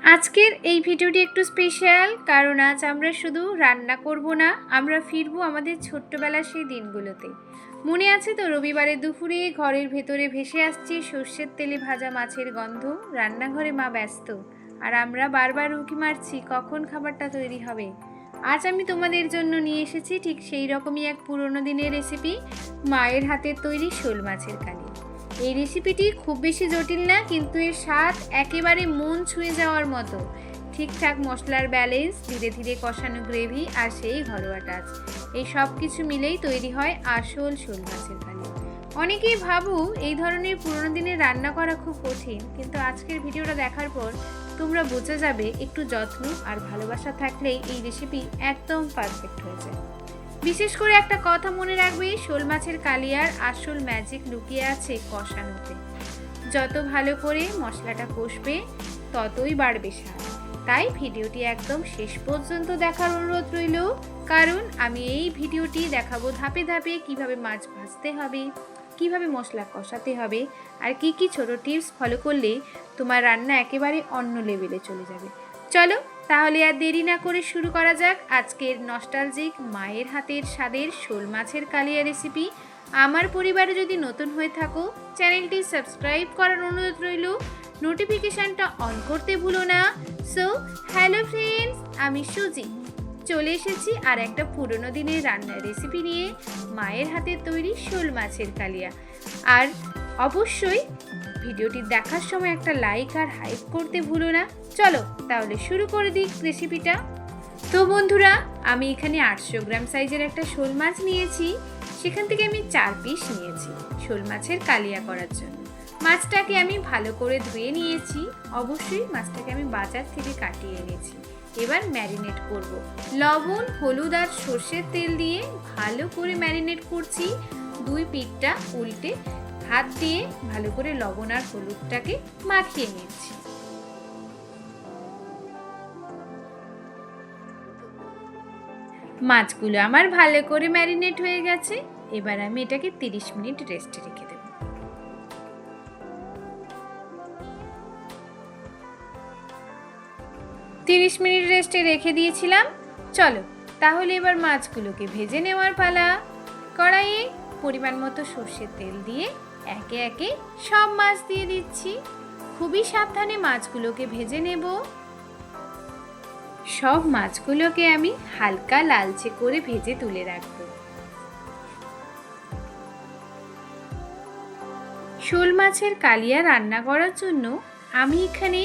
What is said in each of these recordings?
আজকের এই ভিডিওটি একটু স্পেশাল, কারণ আজ আমরা শুধু রান্না করব না, আমরা ফিরবো আমাদের ছোট্টবেলার সেই দিনগুলোতে। মনে আছে তো, রবিবারের দুপুরে ঘরের ভেতরে ভেসে আসছে সর্ষের তেলে ভাজা মাছের গন্ধ, রান্নাঘরে মা ব্যস্ত, আর আমরা বারবার উঁকি মারছি কখন খাবারটা তৈরি হবে। আজ আমি তোমাদের জন্য নিয়ে এসেছি ঠিক সেই রকমই এক পুরনো দিনের রেসিপি, মায়ের হাতের তৈরি শোল মাছের কালিয়া। এই রেসিপিটি খুব বেশি জটিল না, কিন্তু এর স্বাদ একেবারে মন ছুঁয়ে যাওয়ার মতো। ঠিকঠাক মশলার ব্যালেন্স, ধীরে ধীরে কষানো গ্রেভি আর সেই ঘরোয়া টাচ, এই সব কিছু মিলেই তৈরি হয় আসল শোল মাছের কালিয়া। অনেকেই ভাবো এই ধরনের পুরনো দিনের রান্না করা খুব কঠিন, কিন্তু আজকের ভিডিওটা দেখার পর তোমরা বুঝে যাবে একটু যত্ন আর ভালোবাসা থাকলেই এই রেসিপি একদম পারফেক্ট হয়ে যায়। বিশেষ করে একটা কথা মনে রাখবে, শোল মাছের কালিয়ার আসল ম্যাজিক লুকিয়ে আছে কষানোতে। যত ভালো করে মশলাটা কষবে ততই বাড়বে স্বাদ। তাই ভিডিওটি একদম শেষ পর্যন্ত দেখার অনুরোধ রইল, কারণ আমি এই ভিডিওটি দেখাবো ধাপে ধাপে কিভাবে মাছ ভাজতে হবে, কিভাবে মশলা কষাতে হবে, আর কি কি ছোট টিপস ফলো করলে তোমার রান্না একেবারে অন্য লেভেলে চলে যাবে। চলো তাহলে আর দেরি না করে শুরু করা যাক আজকের নস্টালজিক মায়ের হাতের স্বাদের শোল মাছের কালিয়া রেসিপি। আমার পরিবারে যদি নতুন হয়ে থাকো, চ্যানেলটি সাবস্ক্রাইব করার অনুরোধ রইল, নোটিফিকেশনটা অন করতে ভুলো না। সো হ্যালো ফ্রেন্ডস, আমি সুজি চলে এসেছি আর একটা পুরনো দিনের রান্নার রেসিপি নিয়ে, মায়ের হাতের তৈরি শোল মাছের কালিয়া। আর অবশ্যই ভিডিওটি দেখার সময় একটা লাইক আর হাইপ করতে ভুলো না। চলো তাহলে শুরু করে দিই রেসিপিটা। তো বন্ধুরা, আমি এখানে 800 গ্রাম সাইজের একটা শোল মাছ নিয়েছি, সেখান থেকে আমি 4 পিস নিয়েছি শোল মাছের কালিয়া করার জন্য। মাছটাকে আমি ভালো করে ধুয়ে নিয়েছি, অবশ্যই মাছটাকে আমি বাজার থেকে কাটিয়ে এনেছি। এবার ম্যারিনেট করব। লবণ, হলুদ আর সর্ষের তেল দিয়ে ভালো করে ম্যারিনেট করছি। 2 পিঠটা উল্টে হাত দিয়ে ভালো করে লবণ আর হলুদটাকে মাখিয়ে নিচ্ছি। মাছগুলো আমার ভালো করে ম্যারিনেট হয়ে গেছে, এবার আমি এটাকে 30 মিনিট রেস্টে রেখে দেব। তিরিশ মিনিট রেস্টে রেখে দিয়েছিলাম। চলো তাহলে এবার মাছগুলোকে ভেজে নেওয়ার পালা। কড়াইয়ে পরিমাণ মতো সর্ষের তেল দিয়ে একে একে সব মাছ দিয়ে দিচ্ছি। খুবই সাবধানে মাছগুলোকে ভেজে নেব। সব মাছগুলোকে আমি হালকা লালচে করে ভেজে তুলে রাখবো। শোল মাছের কালিয়া রান্না করার জন্য আমি এখানে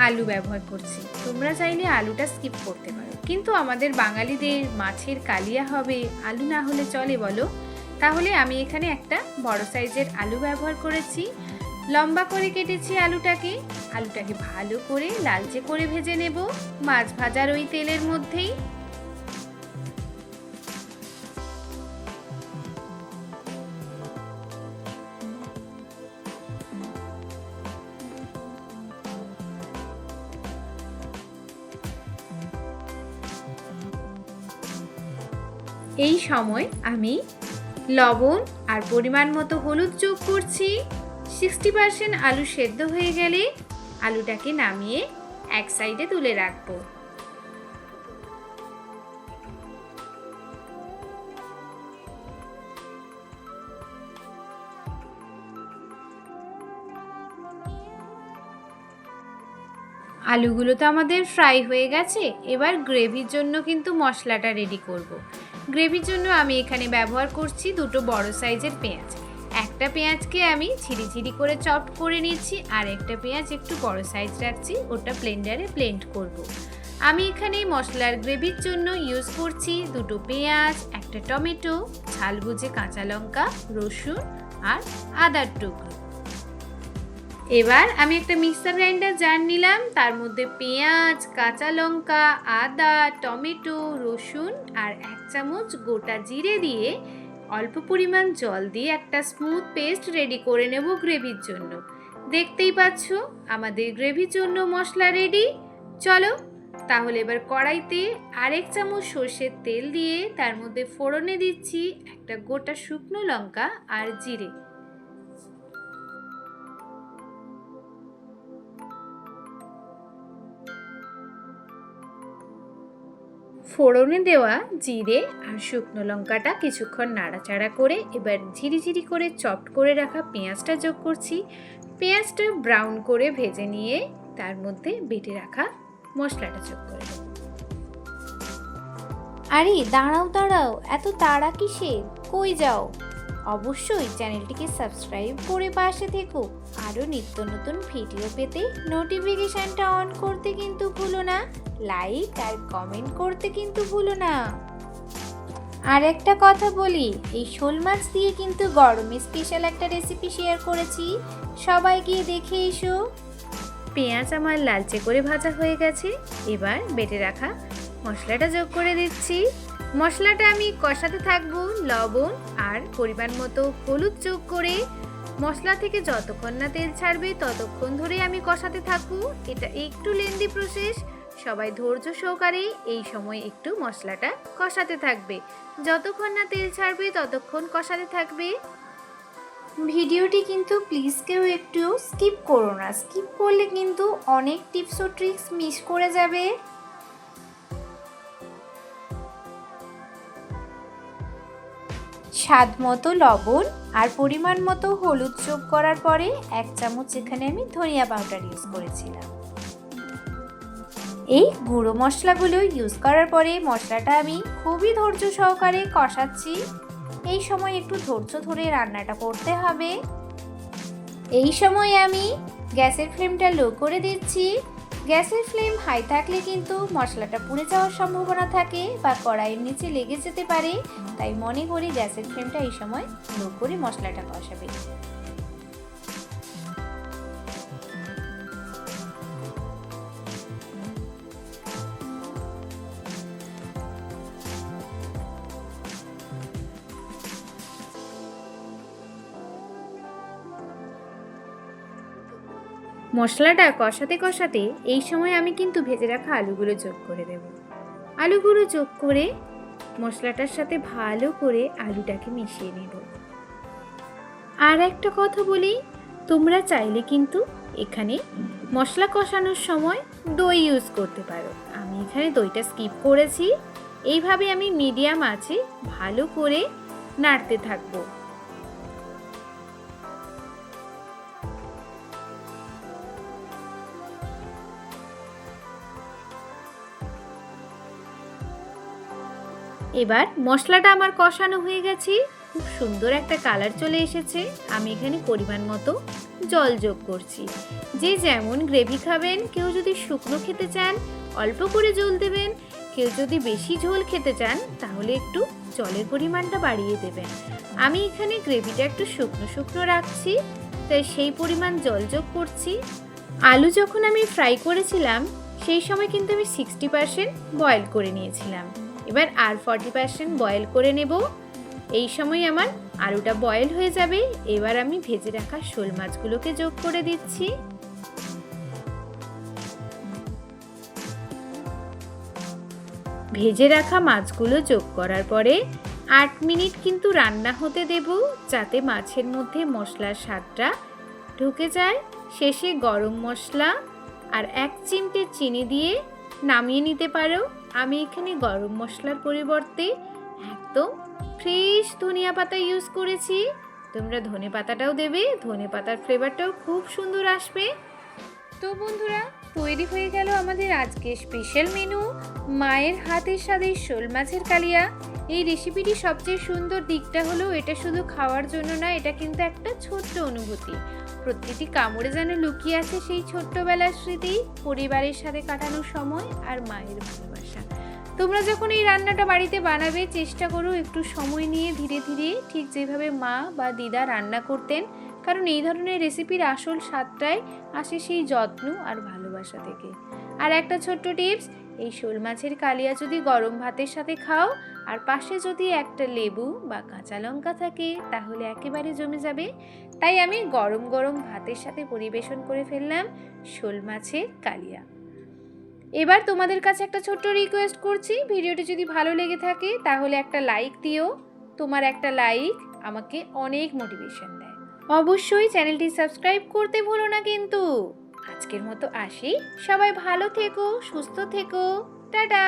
আলু ব্যবহার করছি। তোমরা চাইলে আলুটা স্কিপ করতে পারো, কিন্তু আমাদের বাঙালিদের মাছের কালিয়া হবে, আলু না হলে চলে বলো? তাহলে আমি এখানে একটা বড় সাইজের আলু ব্যবহার করেছি। লম্বা করে কেটেছি আলুটাকে ভালো করে লালচে করে ভেজে নেব মাছ ভাজার ওই তেলের মধ্যেই। এই সময় আমি লবণ আর পরিমাণ মতো হলুদ যোগ করছি। 60% আলু সেদ্ধ হয়ে গেলে আলুটাকে নামিয়ে এক সাইডে তুলে রাখবো। আলুগুলো তো আমাদের ফ্রাই হয়ে গেছে, এবার গ্রেভির জন্য কিন্তু মশলাটা রেডি করব। গ্রেভির জন্য আমি এখানে ব্যবহার করছি 2 বড় সাইজের পেঁয়াজ। একটা পেঁয়াজকে আমি ঝিরি করে চপ করে নিচ্ছি, আর একটা পেঁয়াজ একটু বড় সাইজ রাখছি, ওটা ব্লেন্ডারে ব্লেন্ড করব। আমি এখানে মশলার গ্রেভির জন্য ইউজ করছি 2 পেঁয়াজ, একটা টমেটো, ঝাল বুঝে কাঁচা লঙ্কা, রসুন আর আদার টুকরো। এবার আমি একটা মিক্সার গ্রাইন্ডার জার নিলাম, তার মধ্যে পেঁয়াজ, কাঁচা লঙ্কা, আদা, টমেটো, রসুন আর 1 চামচ গোটা জিরে দিয়ে অল্প পরিমাণ জল দিয়ে একটা স্মুথ পেস্ট রেডি করে নেব গ্রেভির জন্য। দেখতেই পাচ্ছ আমাদের গ্রেভির জন্য মশলা রেডি। চলো তাহলে এবার কড়াইতে 1 চামচ সর্ষের তেল দিয়ে তার মধ্যে ফোড়নে দিচ্ছি একটা গোটা শুকনো লঙ্কা আর জিরে। ফোড়নে দেওয়া জিরে আর শুকনো লঙ্কাটা কিছুক্ষণ নাড়াচাড়া করে এবার ঝিরিঝিরি করে চপড করে রাখা পেঁয়াজটা যোগ করছি। পেঁয়াজটা ব্রাউন করে ভেজে নিয়ে তার মধ্যে বেটে রাখা মশলাটা যোগ করে দেব। আরে দাঁড়াও দাঁড়াও, এত তাড়া কিসের? কই যাও? অবশ্যই চ্যানেলটিকে সাবস্ক্রাইব করে পাশে থেকো। আরও নিত্য নতুন ভিডিও পেতে নোটিফিকেশনটা অন করতে কিন্তু ভুলো না, লাইক আর কমেন্ট করতে কিন্তু ভুলো না। আর একটা কথা বলি, এই শোল মাছ দিয়ে কিন্তু গরমে স্পেশাল একটা রেসিপি শেয়ার করেছি, সবাই গিয়ে দেখে এসো। পেঁয়াজ আমার লালচে করে ভাজা হয়ে গেছে, এবার বেটে রাখা মশলাটা যোগ করে দিচ্ছি। মশলাটা আমি কষাতে থাকবো, লবণ আর পরিমাণ মতো হলুদ যোগ করে মশলা থেকে যতক্ষণ না তেল ছাড়বে ততক্ষণ ধরে আমি কষাতে থাকবো। এটা একটু লেন্দি প্রসেস, সবাই ধৈর্য সহকারে এই সময় একটু মশলাটা কষাতে থাকবে, যতক্ষণ না তেল ছাড়বে ততক্ষণ কষাতে থাকবে। ভিডিওটি কিন্তু প্লিজ কেউ একটু স্কিপ করো না, স্কিপ করলে কিন্তু অনেক টিপস ও ট্রিক্স মিস করে যাবে। স্বাদ মতো লবণ আর পরিমাণ মতো হলুদ যোগ করার পরে 1 চামচ এখানে আমি ধনিয়া পাউডার ইউজ করেছিলাম। এই গুঁড়ো মশলাগুলো ইউজ করার পরে মশলাটা আমি খুবই ধৈর্য সহকারে কষাচ্ছি। এই সময় একটু ধৈর্য ধরে রান্নাটা করতে হবে। এই সময় আমি গ্যাসের ফ্লেমটা লো করে দিচ্ছি। গ্যাসের ফ্লেম হাই থাকলে কিন্তু মশলাটা পুড়ে যাওয়ার সম্ভাবনা থাকে বা কড়াইয়ের নিচে লেগে যেতে পারে, তাই মনে করি গ্যাসের ফ্লেমটা এই সময় লো করে মশলাটা কষাবে। মশলাটা কষাতে কষাতে এই সময় আমি কিন্তু ভেজে রাখা আলুগুলো যোগ করে দেব। আলুগুলো যোগ করে মশলাটার সাথে ভালো করে আলুটাকে মিশিয়ে নেব। আর একটা কথা বলি, তোমরা চাইলে কিন্তু এখানে মশলা কষানোর সময় দই ইউজ করতে পারো, আমি এখানে দইটা স্কিপ করেছি। এইভাবে আমি মিডিয়াম আঁচে ভালো করে নাড়তে থাকবো। এবার মশলাটা আমার কষানো হয়ে গেছে, খুব সুন্দর একটা কালার চলে এসেছে। আমি এখানে পরিমাণ মতো জল যোগ করছি। যে যেমন গ্রেভি খাবেন, কেউ যদি শুকনো খেতে চান অল্প করে জল দেবেন, কেউ যদি বেশি ঝোল খেতে চান তাহলে একটু জলের পরিমাণটা বাড়িয়ে দেবেন। আমি এখানে গ্রেভিটা একটু শুকনো শুকনো রাখছি, তাই সেই পরিমাণ জল যোগ করছি। আলু যখন আমি ফ্রাই করেছিলাম সেই সময় কিন্তু আমি 60% বয়েল করে নিয়েছিলাম, এবার আর 40% বয়েল করে নেব। এই সময় আমার আলুটা বয়েল হয়ে যাবে। এবার আমি ভেজে রাখা শোল মাছগুলোকে যোগ করে দিচ্ছি। ভেজে রাখা মাছগুলো যোগ করার পরে 8 মিনিট কিন্তু রান্না হতে দেব, যাতে মাছের মধ্যে মশলার স্বাদটা ঢুকে যায়। শেষে গরম মশলা আর 1 চিমটে চিনি দিয়ে নামিয়ে নিতে পারো। আমি এখানে গরম মশলার পরিবর্তে একদম ফ্রেশ ধনিয়া পাতা ইউজ করেছি, তোমরা ধনে পাতাটাও দেবে, ধনে পাতার ফ্লেভারটাও খুব সুন্দর আসবে। তো বন্ধুরা, তৈরি হয়ে গেল আমাদের আজকের স্পেশাল মেনু, মায়ের হাতের স্বাদের শোল মাছের কালিয়া। এই রেসিপিটি সবচেয়ে সুন্দর দিকটা হলো এটা শুধু খাওয়ার জন্য না, এটা কিন্তু একটা ছোট্ট অনুভূতি। প্রতিটি কামড়ে যেন লুকিয়ে আছে সেই ছোট্টবেলার স্মৃতি, পরিবারের সাথে কাটানো সময় আর মায়ের ভালোবাসা। তোমরা যখন এই রান্নাটা বাড়িতে বানাবে চেষ্টা করো একটু সময় নিয়ে ধীরে ধীরে, ঠিক যেভাবে মা বা দিদা রান্না করতেন, কারণ এই ধরনের রেসিপির আসল স্বাদটাই আসে সেই যত্ন আর ভালোবাসা থেকে। আর একটা ছোট্ট টিপস, এই শোল মাছের কালিয়া যদি গরম ভাতের সাথে খাও আর পাশে যদি একটা লেবু বা কাঁচা লঙ্কা থাকে তাহলে একেবারে জমে যাবে। তাই আমি গরম গরম ভাতের সাথে পরিবেশন করে ফেললাম শোল মাছের কালিয়া। এবার তোমাদের কাছে একটা ছোট্ট রিকোয়েস্ট করছি, ভিডিওটি যদি ভালো লেগে থাকে তাহলে একটা লাইক দিও। তোমার একটা লাইক আমাকে অনেক মোটিভেশন দেয়। অবশ্যই চ্যানেলটি সাবস্ক্রাইব করতে ভুলো না কিন্তু। আজকের মতো আসি, সবাই ভালো থেকো, সুস্থ থেকো, টাটা।